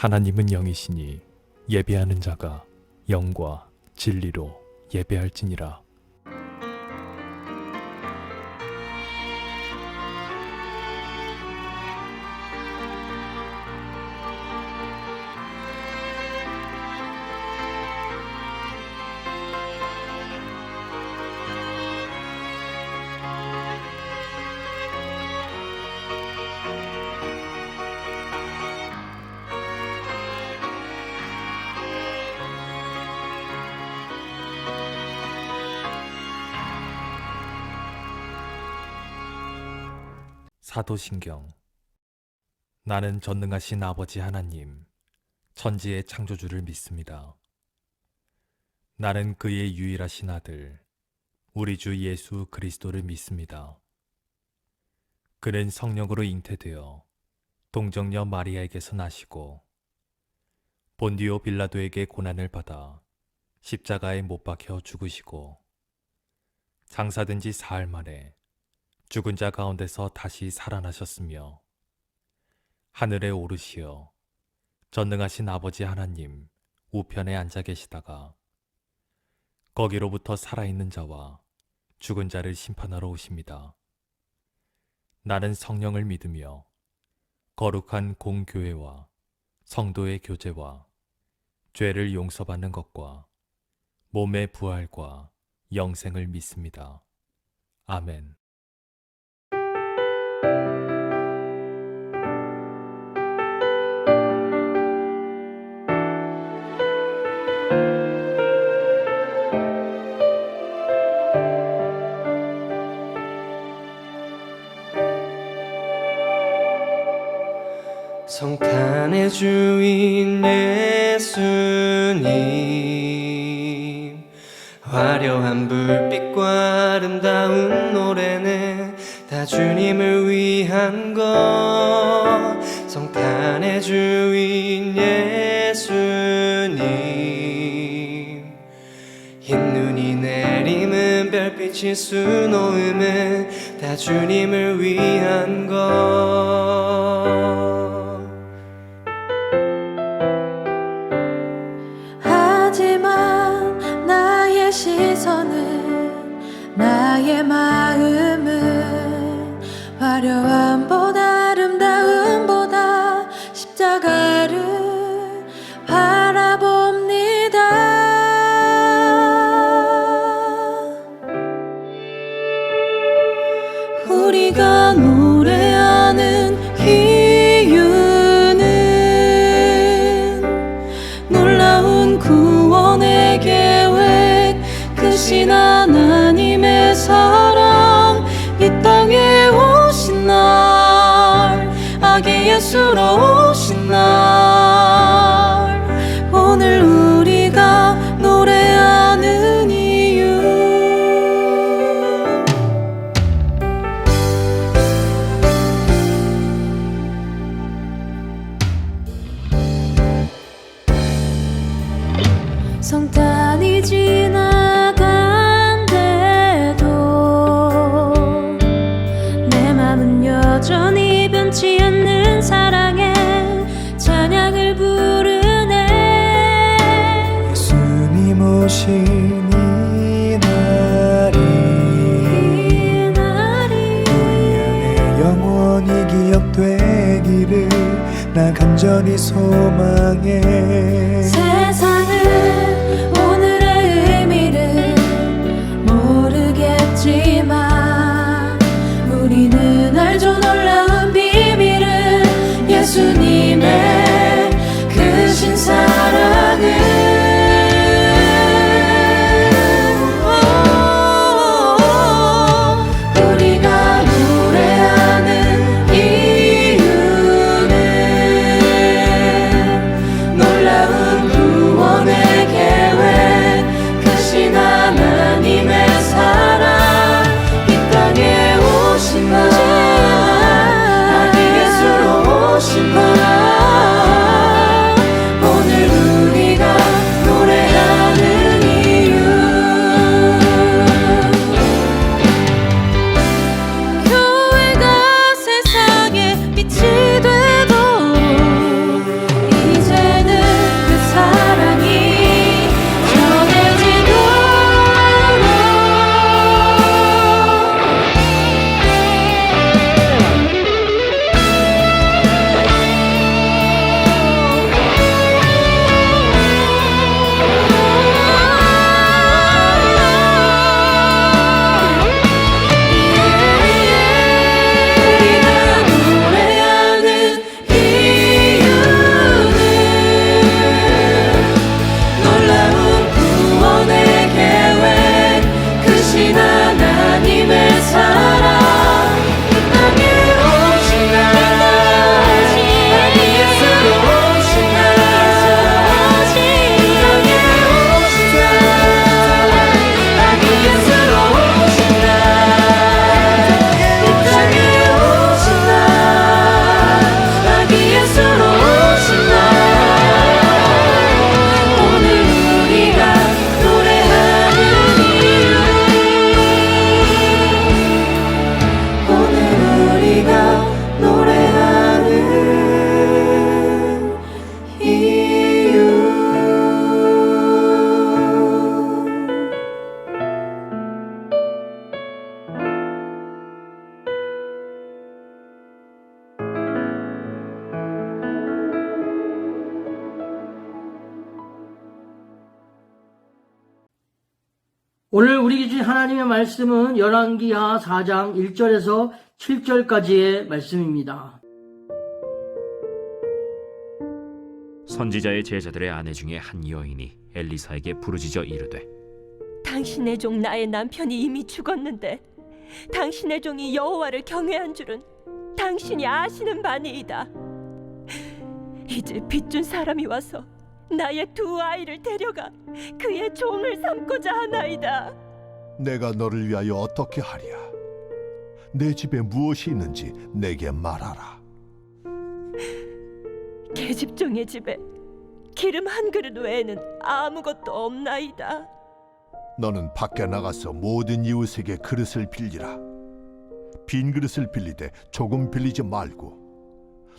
하나님은 영이시니 예배하는 자가 영과 진리로 예배할지니라. 사도신경. 나는 전능하신 아버지 하나님, 천지의 창조주를 믿습니다. 나는 그의 유일하신 아들, 우리 주 예수 그리스도를 믿습니다. 그는 성령으로 잉태되어 동정녀 마리아에게서 나시고 본디오 빌라도에게 고난을 받아 십자가에 못 박혀 죽으시고 장사된 지 사흘 만에 죽은 자 가운데서 다시 살아나셨으며 하늘에 오르시어 전능하신 아버지 하나님 우편에 앉아 계시다가 거기로부터 살아있는 자와 죽은 자를 심판하러 오십니다. 나는 성령을 믿으며 거룩한 공교회와 성도의 교제와 죄를 용서받는 것과 몸의 부활과 영생을 믿습니다. 아멘. 성탄의 주인 예수님, 화려한 불빛과 아름다운 노래는 다 주님을 위한 것. 성탄의 주인 예수님, 흰 눈이 내리는 별빛이 수놓음은 다 주님을 위한 것. 하지만 나의 시선은, 나의 마음은 화려함보다 아름다움보다 십자가를 바라봅니다. 우리가 노래하는 이유는 놀라운 구원의 계획, 크신 하나님의 사랑, 이 땅에 오신 날, 아기 예수로 오신 날, 오늘 우리가 노래하는 이유. 성탄이 지나간대도 내 맘은 여전히 변치 않는 사랑에 찬양을 부르네. 예수님 오신 이 날이 우리 안에 영원히 기억되기를 나 간절히 소망해. 세상은 오늘의 의미를 모르겠지만 우리는 알죠. 놀라운 비밀은 예수님의 크신 사랑을. 우리가 노래하는 이유는 놀라운 구원의 계획, 크신 하나님의 사랑, 이 땅에 오신 날, 아기 예수로 오신 날, 오늘 우리 주신 하나님의 말씀은 열왕기하 4장 1절에서 7절까지의 말씀입니다. 선지자의 제자들의 아내 중에 한 여인이 엘리사에게 부르짖어 이르되 당신의 종 나의 남편이 이미 죽었는데 당신의 종이 여호와를 경외한 줄은 당신이 아시는 바니이다. 이제 빚준 사람이 와서 나의 두 아이를 데려가 그의 종을 삼고자 하나이다. 내가 너를 위하여 어떻게 하랴? 내 집에 무엇이 있는지 내게 말하라. 계집종의 집에 기름 한 그릇 외에는 아무것도 없나이다. 너는 밖에 나가서 모든 이웃에게 그릇을 빌리라. 빈 그릇을 빌리되 조금 빌리지 말고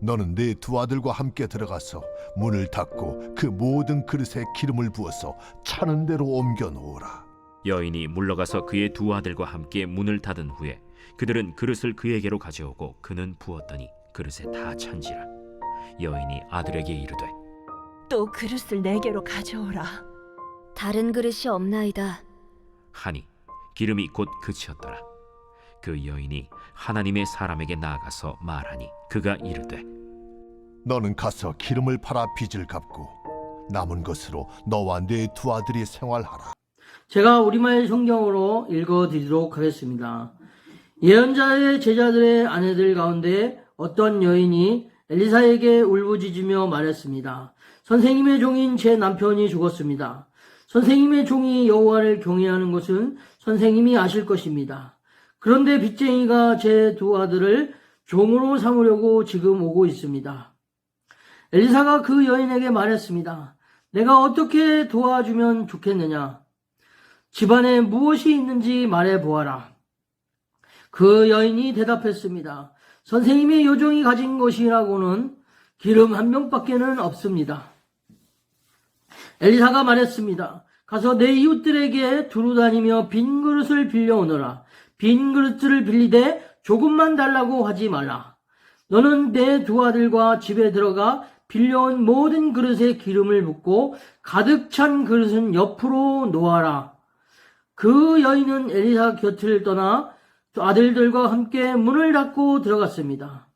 너는 네 두 아들과 함께 들어가서 문을 닫고 그 모든 그릇에 기름을 부어서 차는 대로 옮겨 놓으라. 여인이 물러가서 그의 두 아들과 함께 문을 닫은 후에 그들은 그릇을 그에게로 가져오고 그는 부었더니 그릇에 다 찬지라. 여인이 아들에게 이르되 또 그릇을 내게로 가져오라. 다른 그릇이 없나이다. 하니 기름이 곧 그치었더라. 그 여인이 하나님의 사람에게 나아가서 말하니 그가 이르되 너는 가서 기름을 팔아 빚을 갚고 남은 것으로 너와 네 두 아들이 생활하라. 제가 우리말 성경으로 읽어드리도록 하겠습니다. 예언자의 제자들의 아내들 가운데 어떤 여인이 엘리사에게 울부짖으며 말했습니다. 선생님의 종인 제 남편이 죽었습니다. 선생님의 종이 여호와를 경외하는 것은 선생님이 아실 것입니다. 그런데 빚쟁이가 제 두 아들을 종으로 삼으려고 지금 오고 있습니다. 엘리사가 그 여인에게 말했습니다. 내가 어떻게 도와주면 좋겠느냐? 집안에 무엇이 있는지 말해보아라. 그 여인이 대답했습니다. 선생님의 요종이 가진 것이라고는 기름 한 병밖에는 없습니다. 엘리사가 말했습니다. 가서 내 이웃들에게 두루 다니며 빈 그릇을 빌려오너라. 빈 그릇들을 빌리되 조금만 달라고 하지 말라. 너는 내 두 아들과 집에 들어가 빌려온 모든 그릇에 기름을 붓고 가득 찬 그릇은 옆으로 놓아라. 그 여인은 엘리사 곁을 떠나 두 아들들과 함께 문을 닫고 들어갔습니다.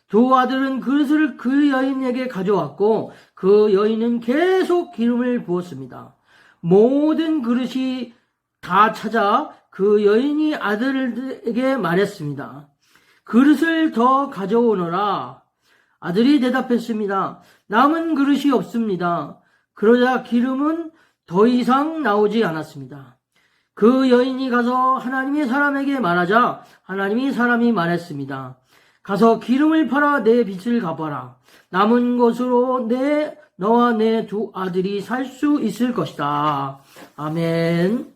두 아들은 그릇을 그 여인에게 가져왔고 그 여인은 계속 기름을 부었습니다. 모든 그릇이 다 찾아 그 여인이 아들에게 말했습니다. 그릇을 더 가져오너라. 아들이 대답했습니다. 남은 그릇이 없습니다. 그러자 기름은 더 이상 나오지 않았습니다. 그 여인이 가서 하나님의 사람에게 말하자 하나님이 사람이 말했습니다. 가서 기름을 팔아 내 빚을 갚아라. 남은 것으로 너와 내 두 아들이 살 수 있을 것이다. 아멘.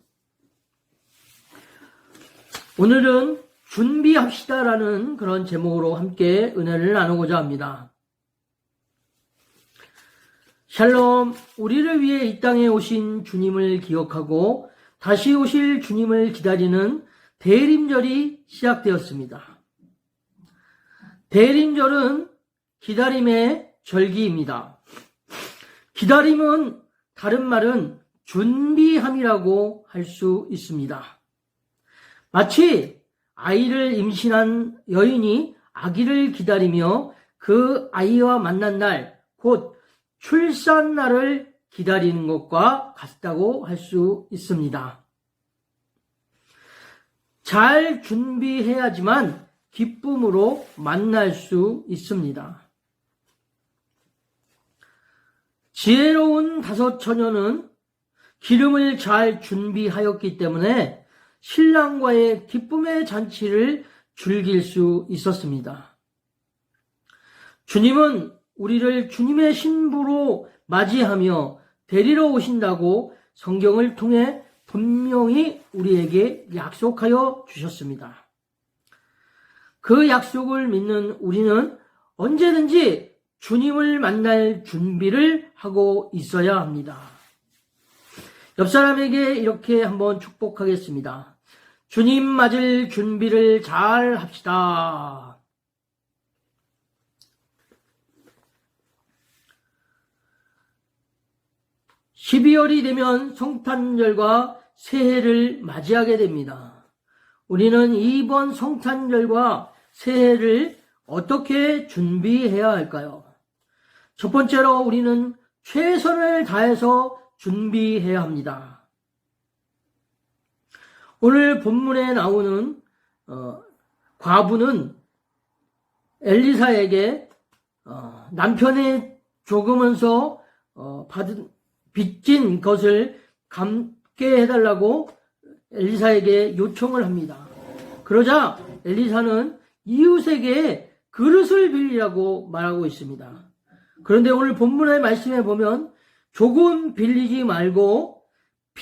오늘은 준비합시다라는 그런 제목으로 함께 은혜를 나누고자 합니다. 샬롬, 우리를 위해 이 땅에 오신 주님을 기억하고 다시 오실 주님을 기다리는 대림절이 시작되었습니다. 대림절은 기다림의 절기입니다. 기다림은 다른 말은 준비함이라고 할 수 있습니다. 마치 아이를 임신한 여인이 아기를 기다리며 그 아이와 만난 날, 곧 출산 날을 기다리는 것과 같다고 할 수 있습니다. 잘 준비해야지만 기쁨으로 만날 수 있습니다. 지혜로운 다섯 처녀는 기름을 잘 준비하였기 때문에 신랑과의 기쁨의 잔치를 즐길 수 있었습니다. 주님은 우리를 주님의 신부로 맞이하며 데리러 오신다고 성경을 통해 분명히 우리에게 약속하여 주셨습니다. 그 약속을 믿는 우리는 언제든지 주님을 만날 준비를 하고 있어야 합니다. 옆 사람에게 이렇게 한번 축복하겠습니다. 주님 맞을 준비를 잘 합시다. (12월이) 되면 성탄절과 새해를 맞이하게 됩니다. 우리는 이번 성탄절과 새해를 어떻게 준비해야 할까요? 첫 번째로 우리는 최선을 다해서 준비해야 합니다. 오늘 본문에 나오는 과부는 엘리사에게 남편이 죽으면서 받은 빚진 것을 갚게 해달라고 엘리사에게 요청을 합니다. 그러자 엘리사는 이웃에게 그릇을 빌리라고 말하고 있습니다. 그런데 오늘 본문의 말씀에 보면 조금 빌리지 말고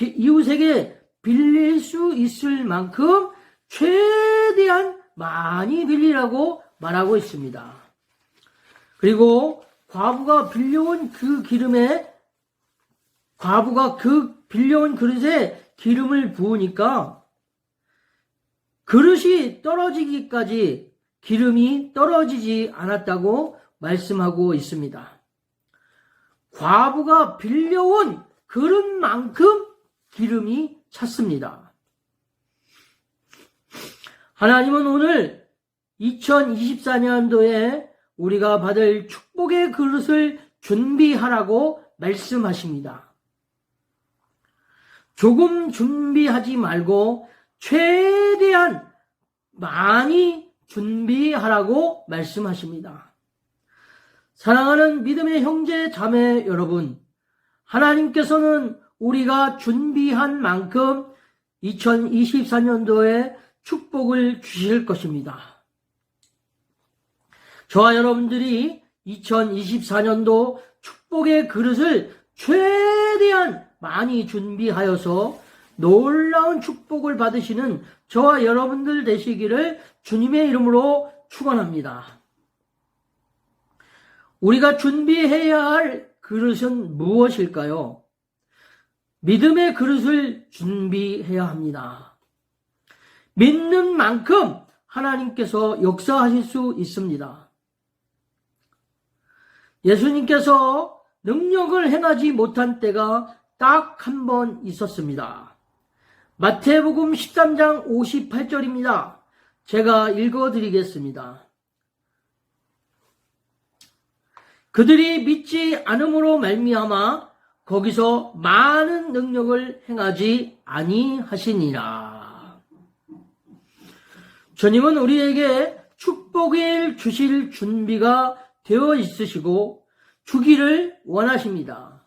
이웃에게 빌릴 수 있을 만큼 최대한 많이 빌리라고 말하고 있습니다. 그리고 과부가 빌려온 그릇에 기름을 부으니까 그릇이 떨어지기까지 기름이 떨어지지 않았다고 말씀하고 있습니다. 과부가 빌려온 그릇만큼 기름이 찼습니다. 하나님은 오늘 2024년도에 우리가 받을 축복의 그릇을 준비하라고 말씀하십니다. 조금 준비하지 말고 최대한 많이 준비하라고 말씀하십니다. 사랑하는 믿음의 형제 자매 여러분, 하나님께서는 우리가 준비한 만큼 2024년도에 축복을 주실 것입니다. 저와 여러분들이 2024년도 축복의 그릇을 최대한 많이 준비하여서 놀라운 축복을 받으시는 저와 여러분들 되시기를 주님의 이름으로 축원합니다. 우리가 준비해야 할 그릇은 무엇일까요? 믿음의 그릇을 준비해야 합니다. 믿는 만큼 하나님께서 역사하실 수 있습니다. 예수님께서 능력을 행하지 못한 때가 딱 한 번 있었습니다. 마태복음 13장 58절입니다. 제가 읽어드리겠습니다. 그들이 믿지 않음으로 말미암아 거기서 많은 능력을 행하지 아니하시니라. 주님은 우리에게 축복을 주실 준비가 되어 있으시고 주기를 원하십니다.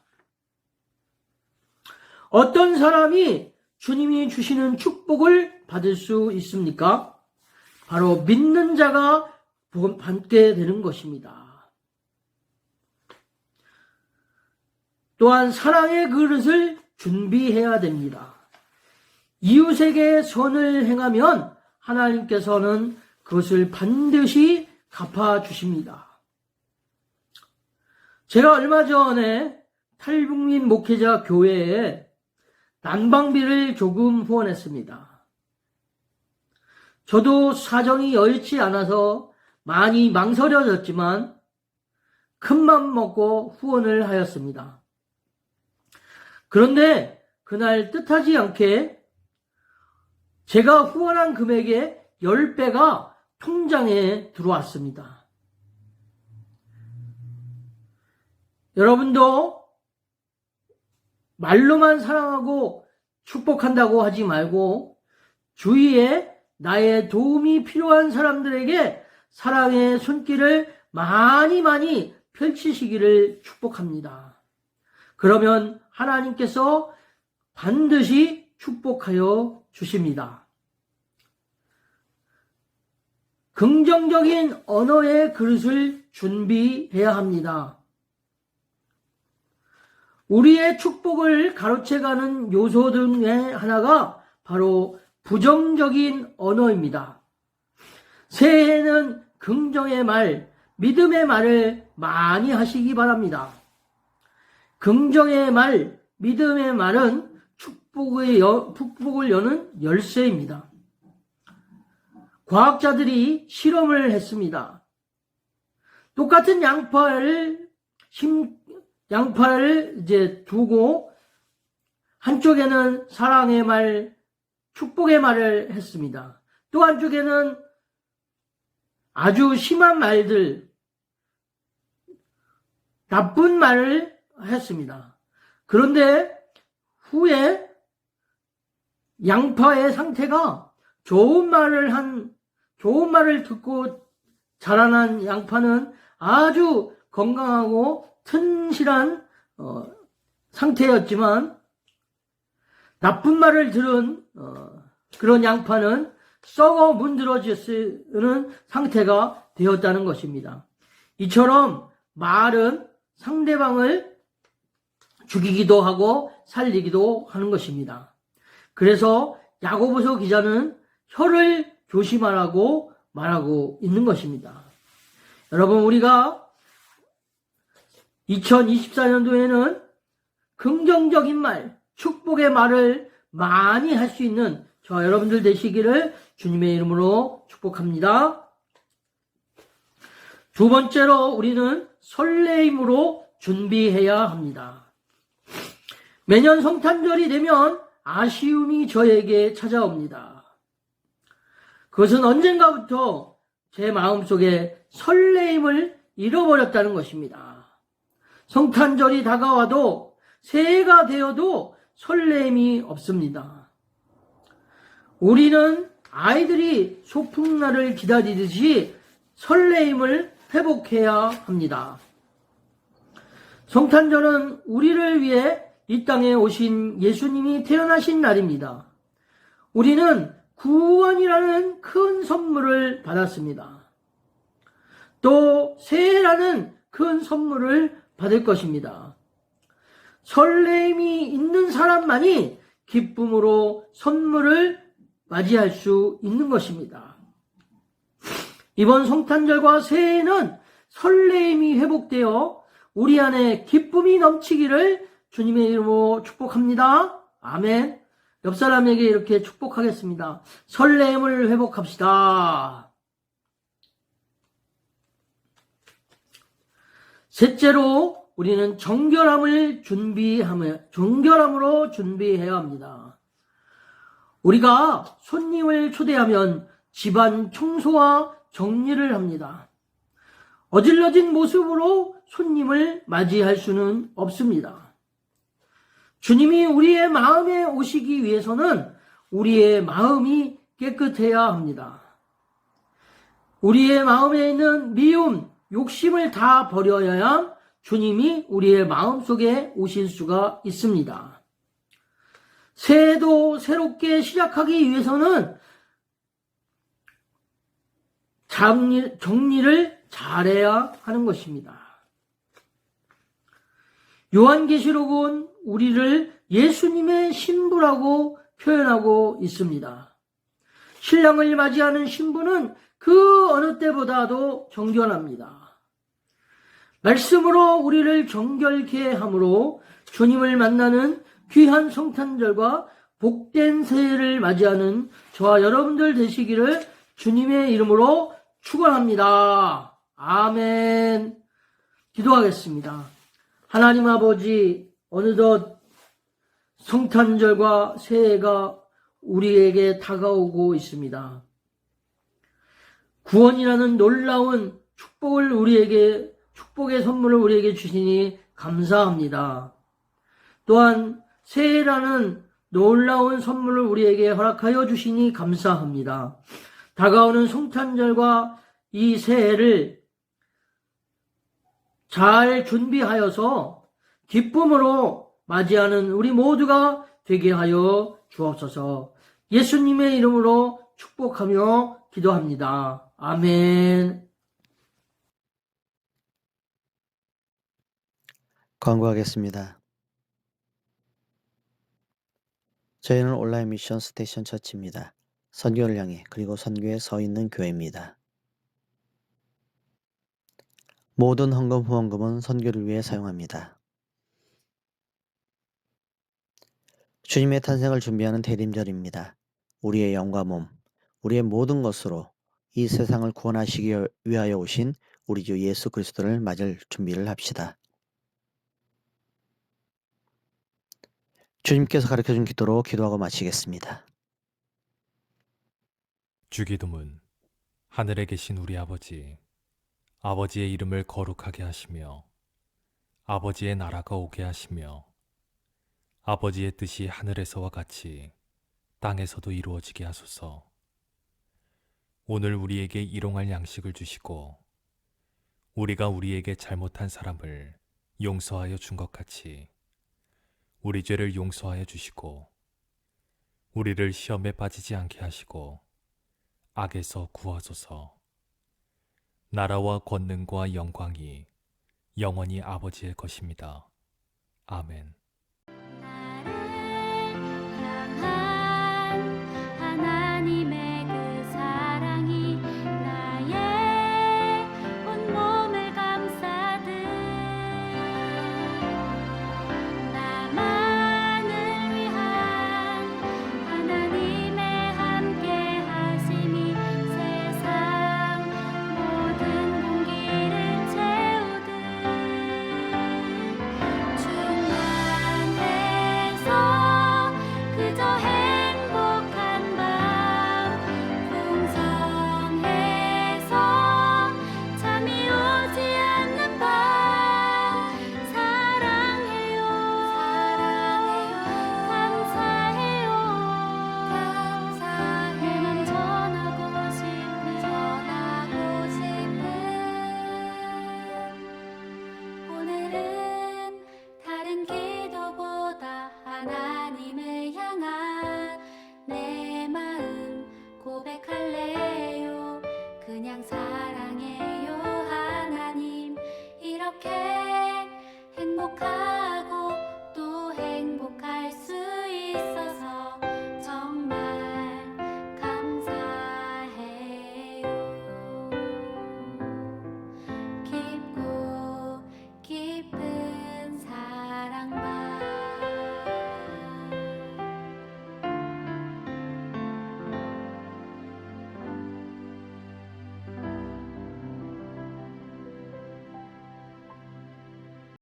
어떤 사람이 주님이 주시는 축복을 받을 수 있습니까? 바로 믿는 자가 받게 되는 것입니다. 또한 사랑의 그릇을 준비해야 됩니다. 이웃에게 선을 행하면 하나님께서는 그것을 반드시 갚아주십니다. 제가 얼마 전에 탈북민 목회자 교회에 난방비를 조금 후원했습니다. 저도 사정이 여의치 않아서 많이 망설여졌지만 큰맘 먹고 후원을 하였습니다. 그런데 그날 뜻하지 않게 제가 후원한 금액의 10배가 통장에 들어왔습니다. 여러분도 말로만 사랑하고 축복한다고 하지 말고 주위에 나의 도움이 필요한 사람들에게 사랑의 손길을 많이 펼치시기를 축복합니다. 그러면 하나님께서 반드시 축복하여 주십니다. 긍정적인 언어의 그릇을 준비해야 합니다. 우리의 축복을 가로채가는 요소 중에 하나가 바로 부정적인 언어입니다. 새해에는 긍정의 말, 믿음의 말을 많이 하시기 바랍니다. 긍정의 말, 믿음의 말은 축복을 여는 열쇠입니다. 과학자들이 실험을 했습니다. 똑같은 양파를 두고 한쪽에는 사랑의 말, 축복의 말을 했습니다. 또 한쪽에는 아주 심한 말들, 나쁜 말을 했습니다. 그런데 후에 양파의 상태가 좋은 말을 듣고 자라난 양파는 아주 건강하고 튼실한 상태였지만, 나쁜 말을 들은 그런 양파는 썩어 문드러지는 상태가 되었다는 것입니다. 이처럼 말은 상대방을 죽이기도 하고 살리기도 하는 것입니다. 그래서 야고보서 기자는 혀를 조심하라고 말하고 있는 것입니다. 여러분, 우리가 2024년도에는 긍정적인 말, 축복의 말을 많이 할 수 있는 저와 여러분들 되시기를 주님의 이름으로 축복합니다. 두 번째로 우리는 설레임으로 준비해야 합니다. 매년 성탄절이 되면 아쉬움이 저에게 찾아옵니다. 그것은 언젠가부터 제 마음속에 설레임을 잃어버렸다는 것입니다. 성탄절이 다가와도 새해가 되어도 설레임이 없습니다. 우리는 아이들이 소풍날을 기다리듯이 설레임을 회복해야 합니다. 성탄절은 우리를 위해 이 땅에 오신 예수님이 태어나신 날입니다. 우리는 구원이라는 큰 선물을 받았습니다. 또 새해라는 큰 선물을 받을 것입니다. 설레임이 있는 사람만이 기쁨으로 선물을 맞이할 수 있는 것입니다. 이번 성탄절과 새해에는 설레임이 회복되어 우리 안에 기쁨이 넘치기를 주님의 이름으로 축복합니다. 아멘. 옆 사람에게 이렇게 축복하겠습니다. 설레임을 회복합시다. 셋째로 우리는 정결함으로 준비해야 합니다. 우리가 손님을 초대하면 집안 청소와 정리를 합니다. 어질러진 모습으로 손님을 맞이할 수는 없습니다. 주님이 우리의 마음에 오시기 위해서는 우리의 마음이 깨끗해야 합니다. 우리의 마음에 있는 미움, 욕심을 다 버려야 주님이 우리의 마음속에 오실 수가 있습니다. 새해도 새롭게 시작하기 위해서는 정리를 잘해야 하는 것입니다. 요한계시록은 우리를 예수님의 신부라고 표현하고 있습니다. 신랑을 맞이하는 신부는 그 어느 때보다도 정결합니다. 말씀으로 우리를 정결케 함으로 주님을 만나는 귀한 성탄절과 복된 새해를 맞이하는 저와 여러분들 되시기를 주님의 이름으로 축원합니다. 아멘. 기도하겠습니다. 하나님 아버지, 어느덧 성탄절과 새해가 우리에게 다가오고 있습니다. 구원이라는 놀라운 축복의 선물을 우리에게 주시니 감사합니다. 또한 새해라는 놀라운 선물을 우리에게 허락하여 주시니 감사합니다. 다가오는 성탄절과 이 새해를 잘 준비하여서 기쁨으로 맞이하는 우리 모두가 되게 하여 주옵소서. 예수님의 이름으로 축복하며 기도합니다. 아멘. 광고하겠습니다. 저희는 온라인 미션 스테이션 처치입니다. 선교를 향해 그리고 선교에 서 있는 교회입니다. 모든 헌금 후원금은 선교를 위해 사용합니다. 주님의 탄생을 준비하는 대림절입니다. 우리의 영과 몸, 우리의 모든 것으로 이 세상을 구원하시기 위하여 오신 우리 주 예수 그리스도를 맞을 준비를 합시다. 주님께서 가르쳐준 기도로 기도하고 마치겠습니다. 주기도문. 하늘에 계신 우리 아버지, 아버지의 이름을 거룩하게 하시며 아버지의 나라가 오게 하시며 아버지의 뜻이 하늘에서와 같이 땅에서도 이루어지게 하소서. 오늘 우리에게 일용할 양식을 주시고 우리가 우리에게 잘못한 사람을 용서하여 준 것 같이 우리 죄를 용서하여 주시고 우리를 시험에 빠지지 않게 하시고 악에서 구하소서. 나라와 권능과 영광이 영원히 아버지의 것입니다. 아멘.